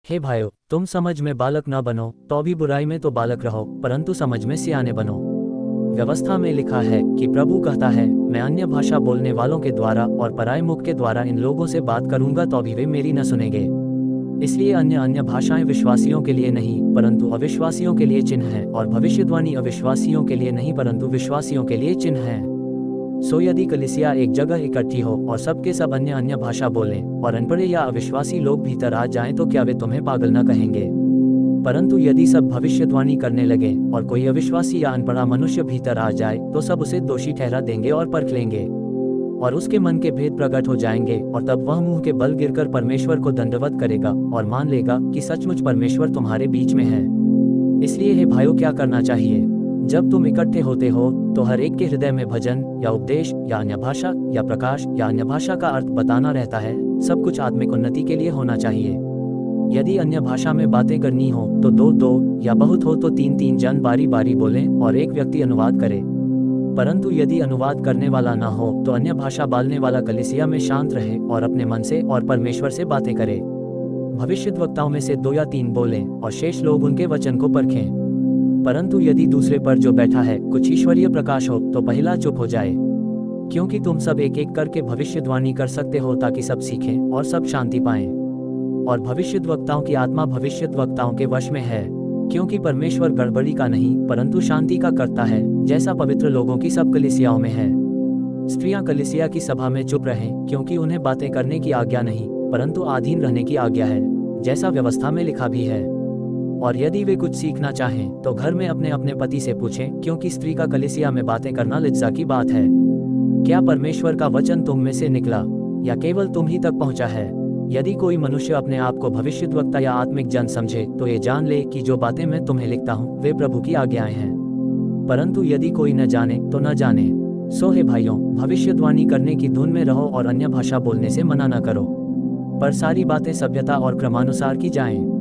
हे भाइयों, तुम समझ में बालक न बनो, तो भी बुराई में तो बालक रहो, परंतु समझ में सियाने बनो। व्यवस्था में लिखा है कि प्रभु कहता है, मैं अन्य भाषा बोलने वालों के द्वारा और पराये मुख के द्वारा इन लोगों से बात करूंगा तो भी वे मेरी न सुनेंगे। इसलिए अन्य अन्य भाषाएं विश्वासियों के लिए नहीं परंतु अविश्वासियों के लिए चिन्ह है, और भविष्यवाणी अविश्वासियों के लिए नहीं परंतु विश्वासियों के लिए चिन्ह है। सो यदि कलीसिया एक जगह इकट्ठी हो और सबके सब अन्य अन्य भाषा बोलें और अनपढ़े या अविश्वासी लोग भीतर आ जाएं तो क्या वे तुम्हें पागल न कहेंगे? परंतु यदि सब भविष्यवाणी करने लगे और कोई अविश्वासी या अनपढ़ा मनुष्य भीतर आ जाए तो सब उसे दोषी ठहरा देंगे और परख लेंगे, और उसके मन के भेद प्रकट हो जाएंगे, और तब वह मुंह के बल गिरकर परमेश्वर को दंडवत करेगा और मान लेगा कि सचमुच परमेश्वर तुम्हारे बीच में है। इसलिए हे भाइयों, क्या करना चाहिए? जब तुम इकट्ठे होते हो तो हर एक के हृदय में भजन या उपदेश या अन्य भाषा या प्रकाश या अन्य भाषा का अर्थ बताना रहता है। सब कुछ आत्मिक उन्नति के लिए होना चाहिए। यदि अन्य भाषा में बातें करनी हो तो दो दो या बहुत हो तो तीन तीन जन बारी बारी बोलें और एक व्यक्ति अनुवाद करे। परंतु यदि अनुवाद करने वाला ना हो तो अन्य भाषा बोलने वाला कलीसिया में शांत रहे और अपने मन से और परमेश्वर से बातें करे। भविष्यद्वक्ताओं में से 2 या 3 बोलें और शेष लोग उनके वचन को परखें। परंतु यदि दूसरे पर जो बैठा है कुछ ईश्वरीय प्रकाश हो तो पहला चुप हो जाए, क्योंकि तुम सब एक एक करके भविष्यवाणी कर सकते हो ताकि सब सीखें और सब शांति पाएं। और भविष्यद्वक्ताओं की आत्मा भविष्यद्वक्ताओं के वश में है, क्योंकि परमेश्वर गड़बड़ी का नहीं परंतु शांति का करता है, जैसा पवित्र लोगों की सब कलीसियाओं में है। स्त्रियां कलीसिया की सभा में चुप रहें, क्योंकि उन्हें बातें करने की आज्ञा नहीं परंतु अधीन रहने की आज्ञा है, जैसा व्यवस्था में लिखा भी है। और यदि वे कुछ सीखना चाहें तो घर में अपने अपने पति से पूछें, क्योंकि स्त्री का कलीसिया में बातें करना लज्जा की बात है। क्या परमेश्वर का वचन तुम में से निकला या केवल तुम ही तक पहुंचा है? यदि कोई मनुष्य अपने आप को भविष्यद्वक्ता या आत्मिक जन समझे तो ये जान ले कि जो बातें मैं तुम्हें लिखता हूँ वे प्रभु की आज्ञाएं हैं। परंतु यदि कोई न जाने तो न जाने। सो हे भाइयों, भविष्यवाणी करने की धुन में रहो और अन्य भाषा बोलने से मना न करो, पर सारी बातें सभ्यता और क्रमानुसार की जाएं।